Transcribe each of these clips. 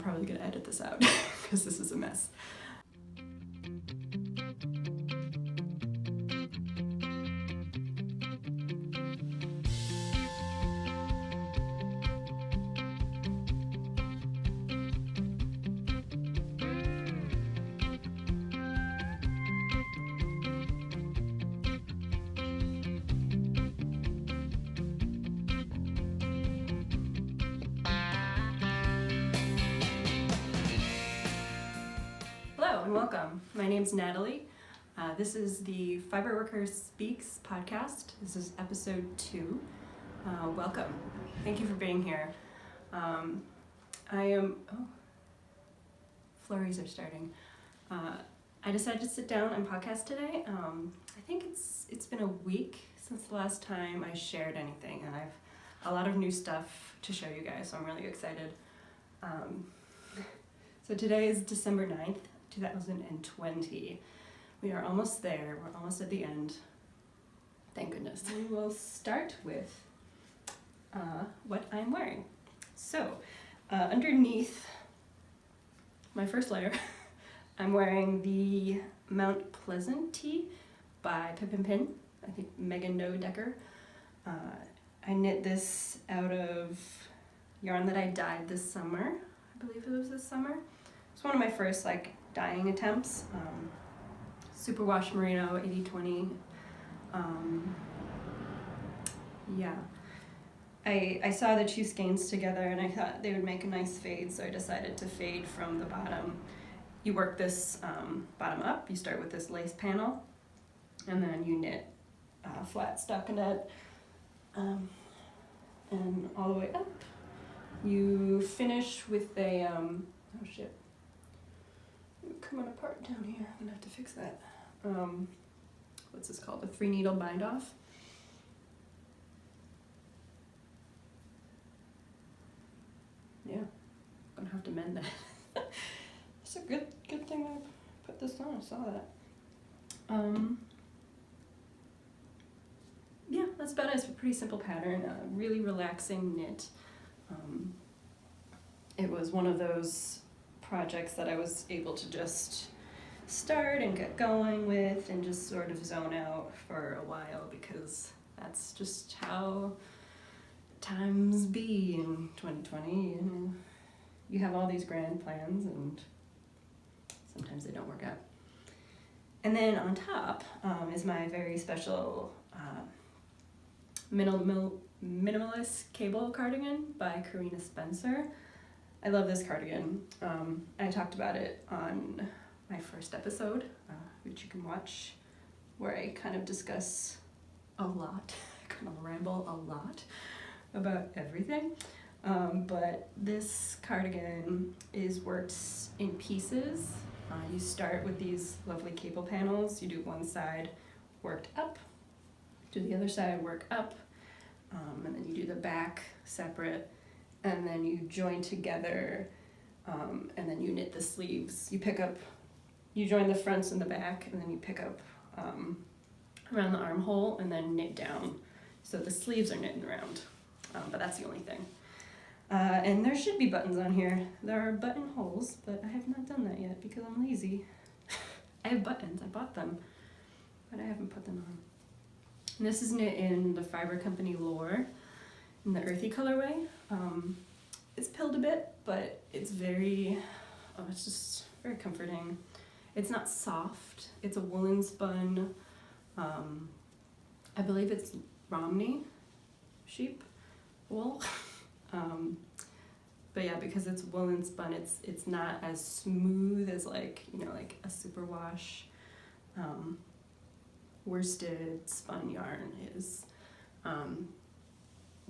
probably going to edit this out because this is a mess. Hello and welcome. My name's Natalie. This is the Fiberworker Speaks podcast. This is episode 2. Welcome. Thank you for being here. Flurries are starting. I decided to sit down and podcast today. I think it's been a week since the last time I shared anything, and I've a lot of new stuff to show you guys, so I'm really excited. So today is December 9th. 2020. We are almost there. We're almost at the end. Thank goodness. We will start with what I'm wearing. So, underneath my first layer, I'm wearing the Mount Pleasant tee by Pip and Pin. I think Megan Decker. I knit this out of yarn that I dyed this summer. I believe it was this summer. It's one of my first dyeing attempts. Superwash Merino 80/20. I saw the two skeins together and I thought they would make a nice fade, so I decided to fade from the bottom. You work this bottom up. You start with this lace panel and then you knit flat stockinette and all the way up. You finish with a coming apart down here. I'm gonna have to fix that. What's this called? A 3-needle bind off. Yeah, gonna have to mend that. It's a good thing I put this on. I saw that. Yeah, that's about it. It's a pretty simple pattern. Really relaxing knit. It was one of those projects that I was able to just start and get going with and just sort of zone out for a while, because that's just how times be in 2020. You have all these grand plans and sometimes they don't work out. And then on top is my very special minimalist cable cardigan by Karina Spencer. I love this cardigan. I talked about it on my first episode, which you can watch, where I kind of discuss a lot, kind of ramble a lot about everything. But this cardigan is worked in pieces. You start with these lovely cable panels. You do one side worked up, do the other side work up, and then you do the back separate, and then you join together, and then you knit the sleeves. You join the fronts and the back, and then you pick up around the armhole and then knit down. So the sleeves are knitting around, but that's the only thing. And there should be buttons on here. There are buttonholes, but I have not done that yet because I'm lazy. I have buttons, I bought them, but I haven't put them on. And this is knit in the Fiber Company Lore, in the earthy colorway. It's pilled a bit, but it's it's just very comforting. It's not soft. It's a woolen spun, I believe it's Romney sheep wool. But yeah, because it's woolen spun, it's not as smooth as a superwash worsted spun yarn is.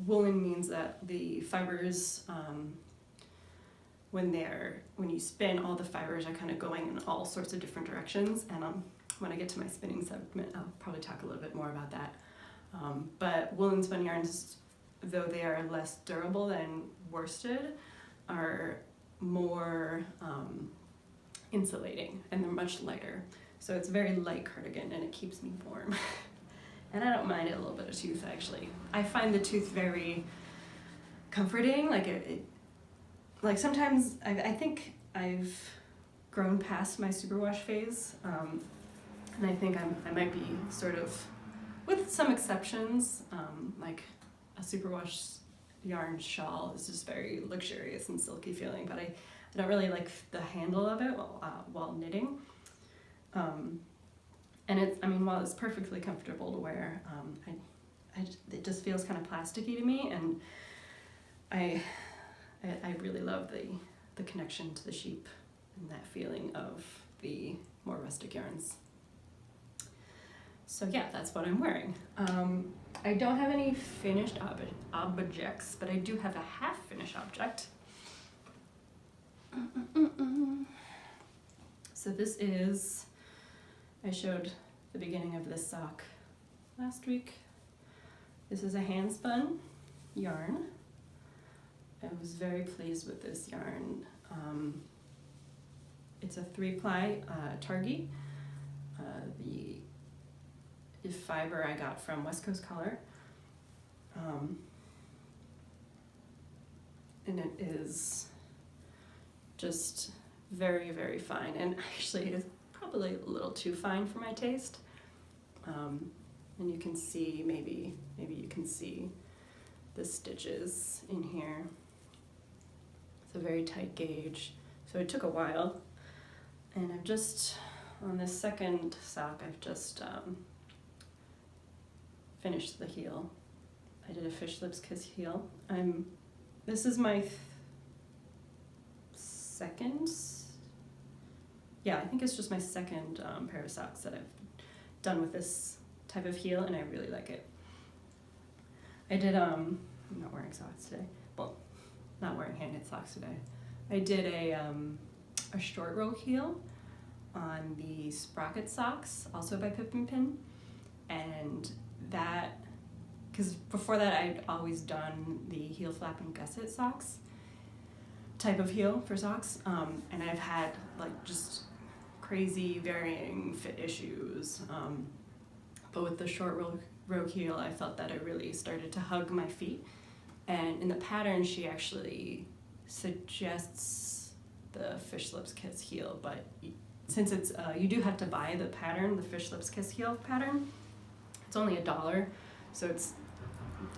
Woolen means that the fibers, when you spin, all the fibers are kind of going in all sorts of different directions. And when I get to my spinning segment, I'll probably talk a little bit more about that. But woolen spun yarns, though they are less durable than worsted, are more insulating, and they're much lighter. So it's a very light cardigan and it keeps me warm. And I don't mind it a little bit of tooth, actually. I find the tooth very comforting. like sometimes I think I've grown past my superwash phase, and I think I might be sort of, with some exceptions, like a superwash yarn shawl is just very luxurious and silky feeling, but I don't really like the handle of it while knitting. And while it's perfectly comfortable to wear, it just feels kind of plasticky to me, and I really love the connection to the sheep and that feeling of the more rustic yarns. So yeah, that's what I'm wearing. I don't have any finished objects, but I do have a half-finished object. So this is, I showed the beginning of this sock last week. This is a hand-spun yarn. I was very pleased with this yarn. It's a 3-ply Targhee. The fiber I got from West Coast Color. And it is just very, very fine, and actually it's probably a little too fine for my taste. And you can see, maybe you can see the stitches in here. It's a very tight gauge, so it took a while. And I've just, on this second sock, I've just finished the heel. I did a fish lips kiss heel. This is my second, yeah, I think it's just my second pair of socks that I've done with this type of heel, and I really like it. I did, I'm not wearing socks today. Well, not wearing hand knit socks today. I did a short row heel on the Sprocket socks, also by Pip and Pin, and that, because before that I'd always done the heel flap and gusset socks type of heel for socks, and I've had like just crazy varying fit issues, but with the short row heel I felt that it really started to hug my feet, and in the pattern she actually suggests the fish lips kiss heel, but since it's you do have to buy the pattern, the fish lips kiss heel pattern. It's only $1, so it's,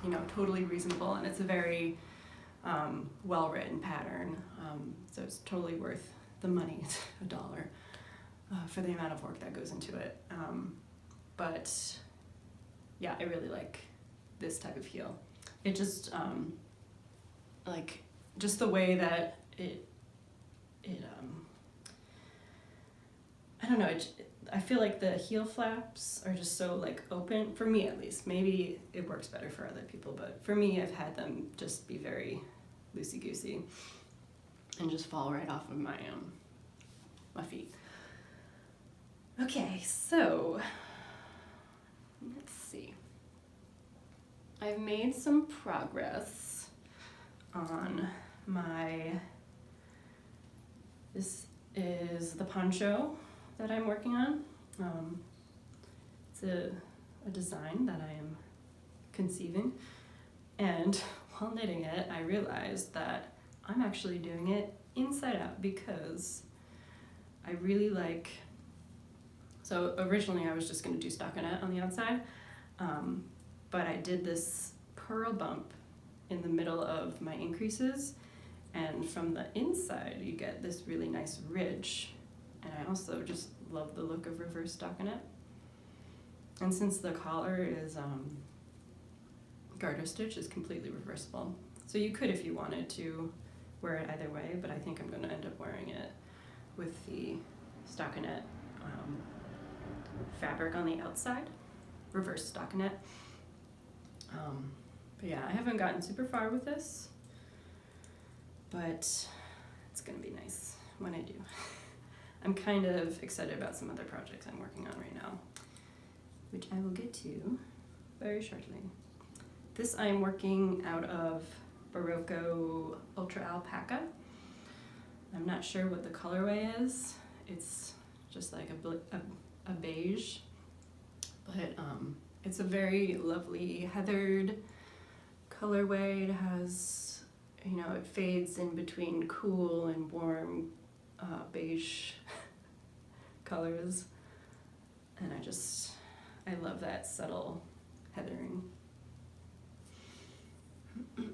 you know, totally reasonable, and it's a very well-written pattern, so it's totally worth the money. It's $1 for the amount of work that goes into it. But yeah, I really like this type of heel. It just like just the way that it I don't know. I feel like the heel flaps are just so like open, for me at least. Maybe it works better for other people, but for me I've had them just be very loosey-goosey and just fall right off of my feet. Okay, so let's see. I've made some progress on this is the poncho that I'm working on. It's a design that I am conceiving, and while knitting it I realized that I'm actually doing it inside out, because I really like, so originally I was just going to do stockinette on the outside, but I did this purl bump in the middle of my increases, and from the inside you get this really nice ridge. And I also just love the look of reverse stockinette. And since the collar is garter stitch, is completely reversible. So you could, if you wanted to, wear it either way, but I think I'm going to end up wearing it with the stockinette fabric on the outside, reverse stockinette. But yeah, I haven't gotten super far with this, but it's going to be nice when I do. I'm kind of excited about some other projects I'm working on right now, which I will get to very shortly. This I'm working out of Barocco Ultra Alpaca. I'm not sure what the colorway is. It's just like a beige, but it's a very lovely heathered colorway. you know, it fades in between cool and warm beige colors. And I love that subtle heathering. Okay,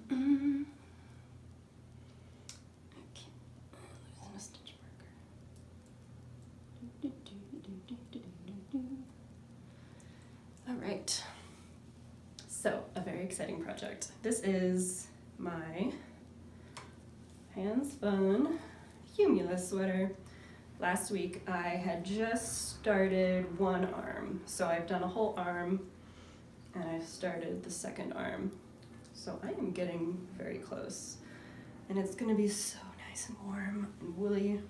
losing a stitch marker. All right, so a very exciting project. This is my hand-spun Cumulus sweater. Last week I had just started one arm, so I've done a whole arm and I've started the second arm. So I am getting very close, and it's gonna be so nice and warm and woolly.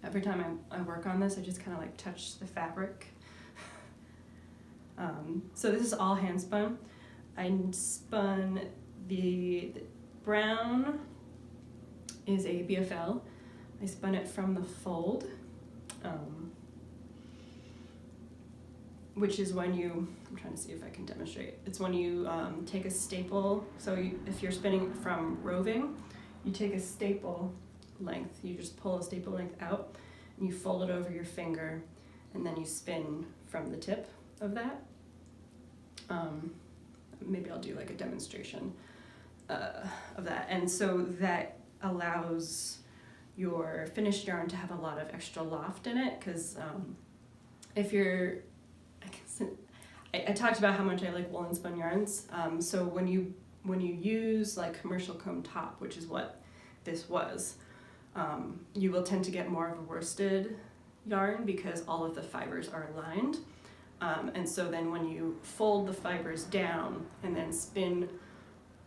Every time I work on this, I just kind of like touch the fabric. So this is all hand spun. I spun the brown is a BFL. I spun it from the fold, which is when you, I'm trying to see if I can demonstrate. It's when you take a staple, so if you're spinning from roving, you take a staple length, you just pull a staple length out, and you fold it over your finger, and then you spin from the tip of that. Maybe I'll do like a demonstration of that. And so that allows your finished yarn to have a lot of extra loft in it, because if you're, I talked about how much I like woolen spun yarns. So when you use like commercial comb top, which is what this was, you will tend to get more of a worsted yarn because all of the fibers are lined. And so then when you fold the fibers down and then spin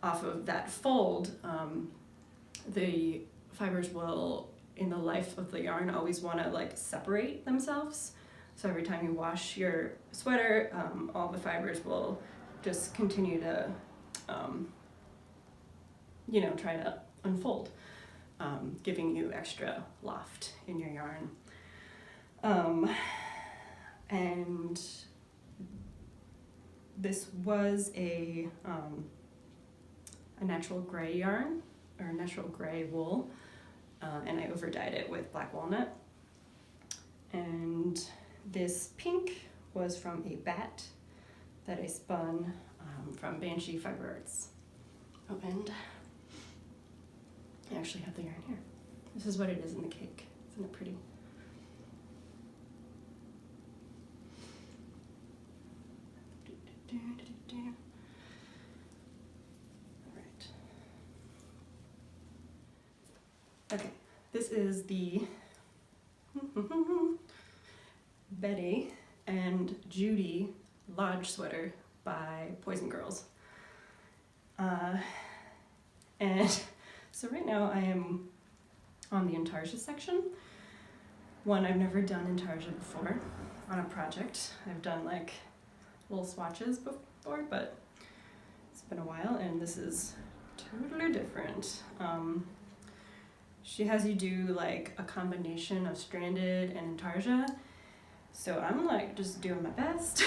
off of that fold, the fibers will, in the life of the yarn, always want to like separate themselves. So every time you wash your sweater, all the fibers will just continue to, you know, try to unfold, giving you extra loft in your yarn. And this was a natural gray yarn, or natural gray wool, and I over dyed it with black walnut. And this pink was from a bat that I spun from Banshee Fiber Arts. Oh, and I actually have the yarn here. This is what it is in the cake. Isn't it pretty? All right. Okay, this is the Betty and Judy Lodge sweater by Poison Girls. And so right now I am on the intarsia section. One, I've never done intarsia before on a project. I've done like little swatches before, but it's been a while, and this is totally different. She has you do like a combination of stranded and intarsia, so I'm like just doing my best.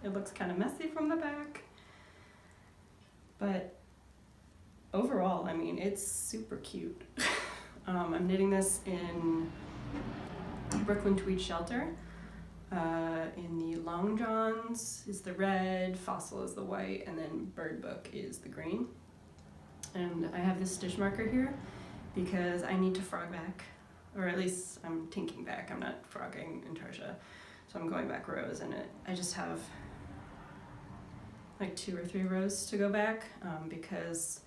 It looks kind of messy from the back, but overall, I mean, it's super cute. I'm knitting this in Brooklyn Tweed Shelter. In the Long Johns is the red, Fossil is the white, and then Bird Book is the green. And I have this stitch marker here because I need to frog back, or at least I'm tinking back. I'm not frogging intarsia, so I'm going back rows, and I just have like 2 or 3 rows to go back because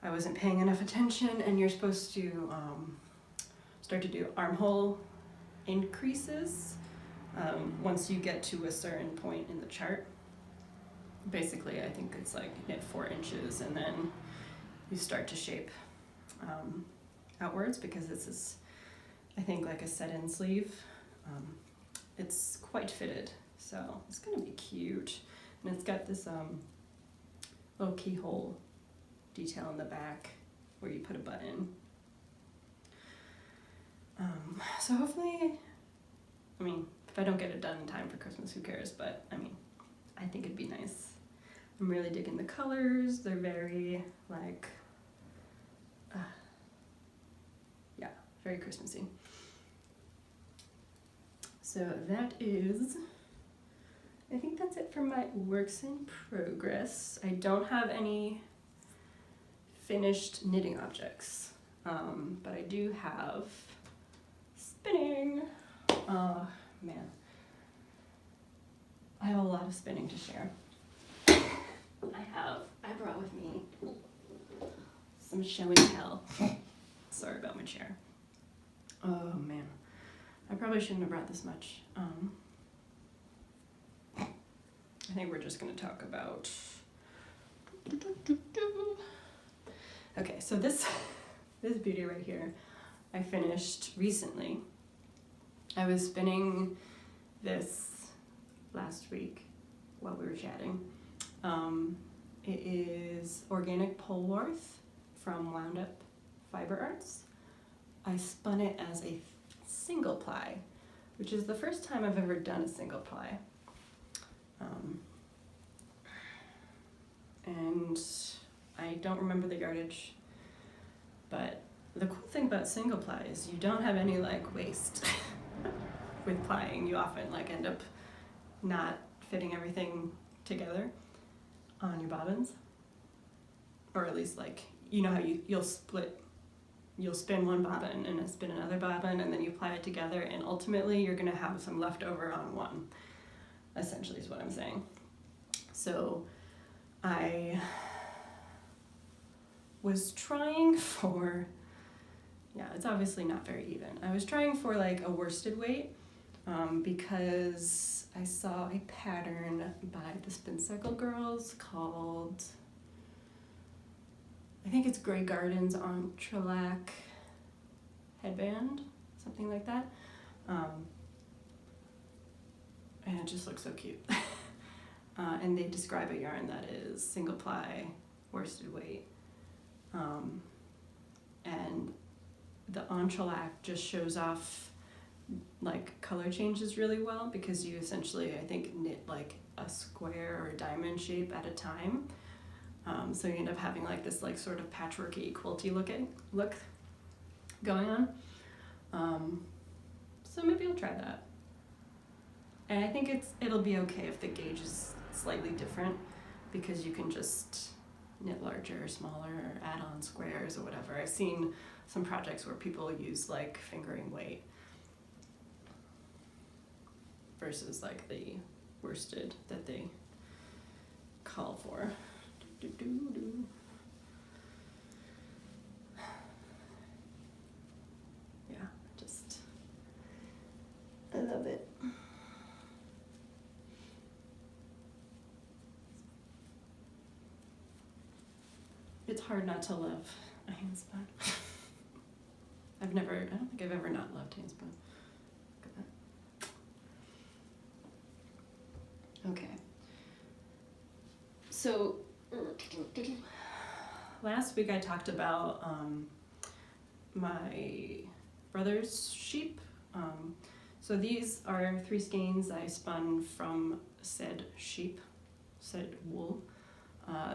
I wasn't paying enough attention, and you're supposed to start to do armhole increases once you get to a certain point in the chart. Basically, I think it's like knit 4 inches and then you start to shape outwards, because this is, I think, like a set-in sleeve. It's quite fitted, so it's gonna be cute. And it's got this little keyhole detail in the back where you put a button. So hopefully, I mean, if I don't get it done in time for Christmas, who cares? But I mean, I think it'd be nice. I'm really digging the colors. They're very like very Christmassy. So that is, I think that's it for my works in progress. I don't have any finished knitting objects, but I do have spinning. Oh man, I have a lot of spinning to share. I brought with me some show and tell. Sorry about my chair. Oh man, I probably shouldn't have brought this much. I think we're just gonna talk about. Okay, so this beauty right here, I finished recently. I was spinning this last week while we were chatting. It is organic polewarth from Wound Up Fiber Arts. I spun it as a single ply, which is the first time I've ever done a single ply. And I don't remember the yardage, but the cool thing about single ply is you don't have any like waste with plying. You often like end up not fitting everything together on your bobbins, or at least like, you know how you'll spin one bobbin and then spin another bobbin and then you ply it together, and ultimately you're gonna have some leftover on one, essentially is what I'm saying. So I was trying for, it's obviously not very even. I was trying for like a worsted weight because I saw a pattern by the Spin Cycle girls called, I think it's Grey Gardens Entrelac headband, something like that. And it just looks so cute. And they describe a yarn that is single ply, worsted weight. And the entrelac just shows off like color changes really well, because you essentially, I think, knit like a square or a diamond shape at a time. So you end up having like this like sort of patchworky, quilty look going on. So maybe I'll try that. And I think it'll be okay if the gauge is slightly different, because you can just knit larger or smaller or add on squares or whatever. I've seen some projects where people use like fingering weight versus like the worsted that they call for. Yeah, I love it. It's hard not to love a handspun. I don't think I've ever not loved handspun. Look at that. Okay. So, last week I talked about my brother's sheep. So these are 3 skeins I spun from said wool.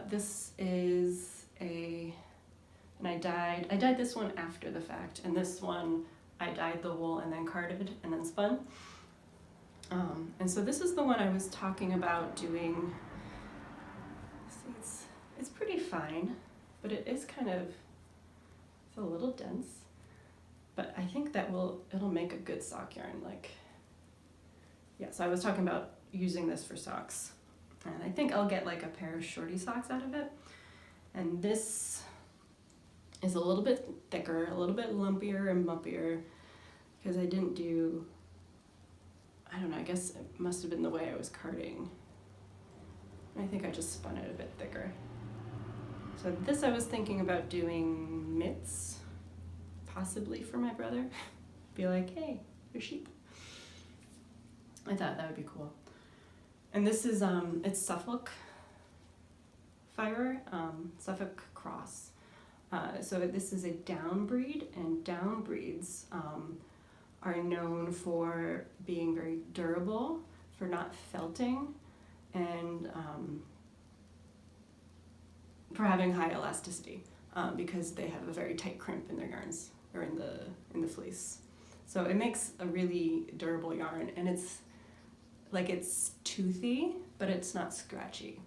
This is and I dyed this one after the fact, and this one I dyed the wool and then carded and then spun. And so this is the one I was talking about doing. See, it's pretty fine, but it is it's a little dense, but I think that it'll make a good sock yarn. So I was talking about using this for socks, and I think I'll get like a pair of shorty socks out of it. And this is a little bit thicker, a little bit lumpier and bumpier, because I didn't do, I don't know, I guess it must have been the way I was carding. I think I just spun it a bit thicker. So this I was thinking about doing mitts, possibly for my brother. Be like, hey, your sheep. I thought that would be cool. And this is, it's Suffolk fiber, Suffolk cross. So this is a down breed, and down breeds are known for being very durable, for not felting, and for having high elasticity, because they have a very tight crimp in their yarns. or in the fleece. So it makes a really durable yarn, and it's toothy, but it's not scratchy.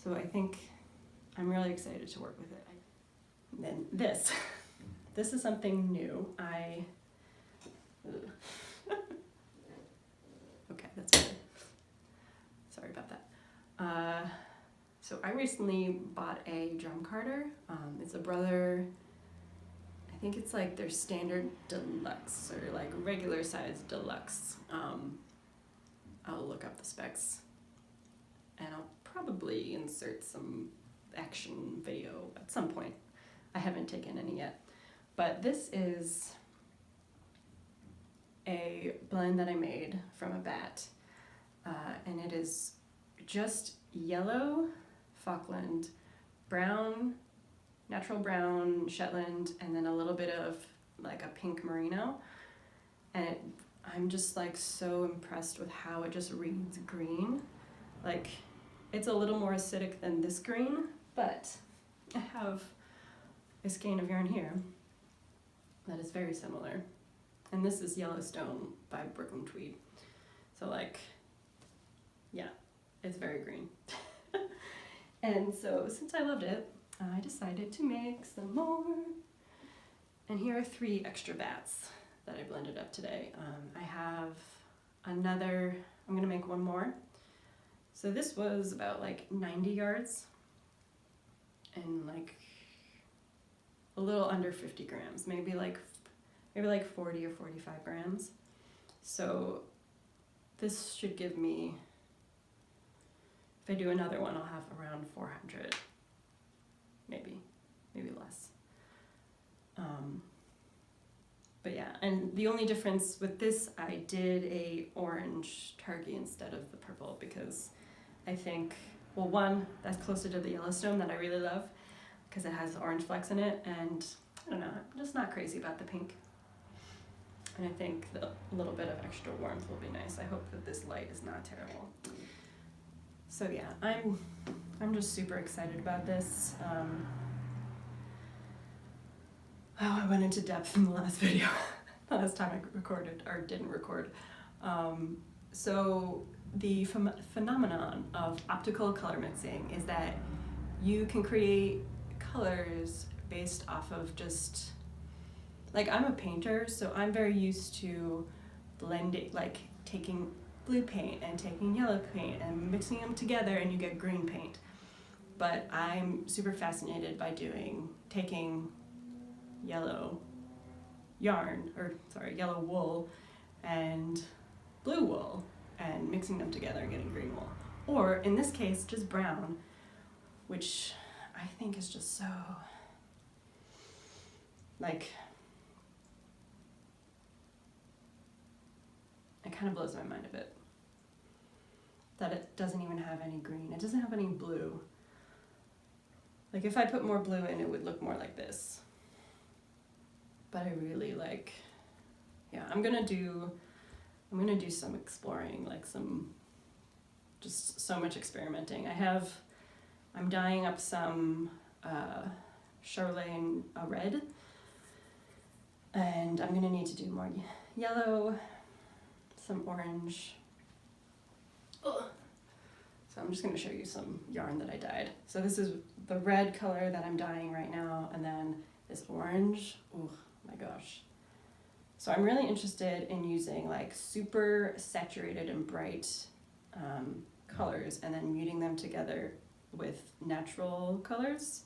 So I think I'm really excited to work with it. And then this. This is something new. Okay, that's better. Sorry about that. So I recently bought a drum carder. It's a Brother, I think it's like their standard deluxe or like regular size deluxe. I'll look up the specs and I'll probably insert some action video at some point. I haven't taken any yet. But this is a blend that I made from a bat, and it is just yellow Falkland, brown, natural brown Shetland, and then a little bit of like a pink merino. And I'm just like so impressed with how it just reads green. Like, it's a little more acidic than this green, but I have a skein of yarn here that is very similar. And this is Yellowstone by Brooklyn Tweed. So like, yeah, it's very green. And so since I loved it, I decided to make some more. And here are 3 extra bats that I blended up today. I have another, I'm gonna make one more. So this was about like 90 yards and like a little under 50 grams, maybe like 40 or 45 grams. So this should give me, if I do another one, I'll have around 400, maybe less. But yeah, and the only difference with this, I did a orange turkey instead of the purple because I think, well, one, that's closer to the Yellowstone that I really love because it has orange flecks in it, and I don't know, I'm just not crazy about the pink. And I think the little bit of extra warmth will be nice. I hope that this light is not terrible. So yeah, I'm just super excited about this. I went into depth in the last video, the last time I recorded, or didn't record. So the phenomenon of optical color mixing is that you can create colors based off of just, like, I'm a painter, so I'm very used to blending, like taking blue paint and taking yellow paint and mixing them together and you get green paint. But I'm super fascinated by taking yellow yarn, or sorry, yellow wool and blue wool and mixing them together and getting green wool. Or in this case, just brown, which I think is just so, like, it kind of blows my mind a bit that it doesn't even have any green. It doesn't have any blue. Like, if I put more blue in, it would look more like this. But I really like, yeah, I'm gonna do some exploring, like just so much experimenting. I'm dyeing up some Charlene red, and I'm gonna need to do more yellow, some orange. Ugh. So I'm just gonna show you some yarn that I dyed. So this is the red color that I'm dyeing right now, and then this orange. Oh my gosh. So I'm really interested in using like super saturated and bright colors and then muting them together with natural colors,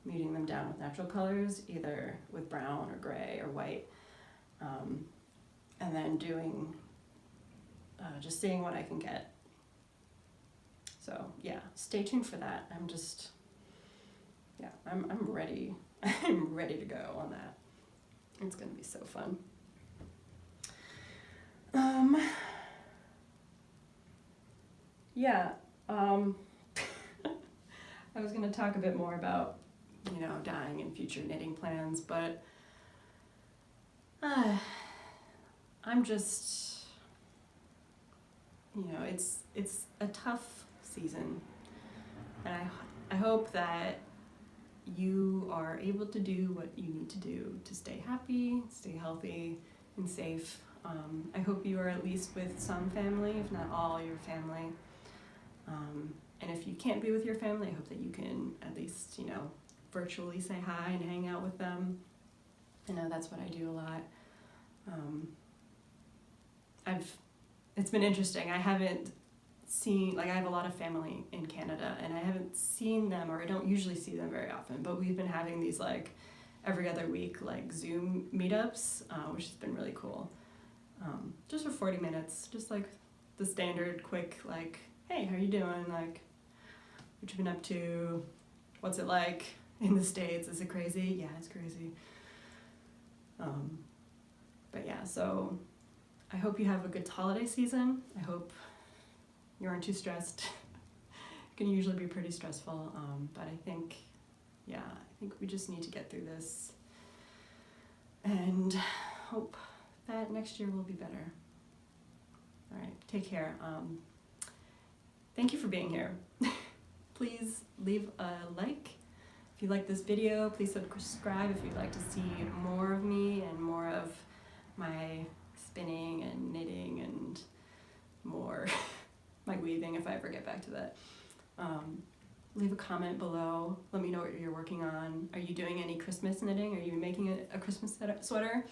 muting them down with natural colors, either with brown or gray or white, and then doing, just seeing what I can get. So yeah, stay tuned for that. I'm ready. I'm ready to go on that. It's gonna be so fun. Yeah, I was gonna talk a bit more about, dyeing and future knitting plans, but I'm just, it's a tough season, and I hope that you are able to do what you need to do to stay happy, stay healthy, and safe. I hope you are at least with some family, if not all your family. And if you can't be with your family, I hope that you can at least, virtually say hi and hang out with them. I know that's what I do a lot. It's been interesting. I haven't seen, I have a lot of family in Canada, and I haven't seen them, or I don't usually see them very often, but we've been having these every other week Zoom meetups, which has been really cool. Just for 40 minutes, just the standard quick hey, how you doing? What you been up to? What's it like in the States? Is it crazy? Yeah, it's crazy. But yeah, so I hope you have a good holiday season. I hope you aren't too stressed. It can usually be pretty stressful, but I think we just need to get through this and hope that next year will be better. All right, take care. Thank you for being here. Please leave a like. If you like this video, please subscribe if you'd like to see more of me and more of my spinning and knitting and more my weaving, if I ever get back to that. Leave a comment below. Let me know what you're working on. Are you doing any Christmas knitting? Are you making a Christmas sweater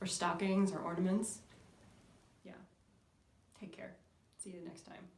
or stockings or ornaments? Yeah. Take care. See you next time.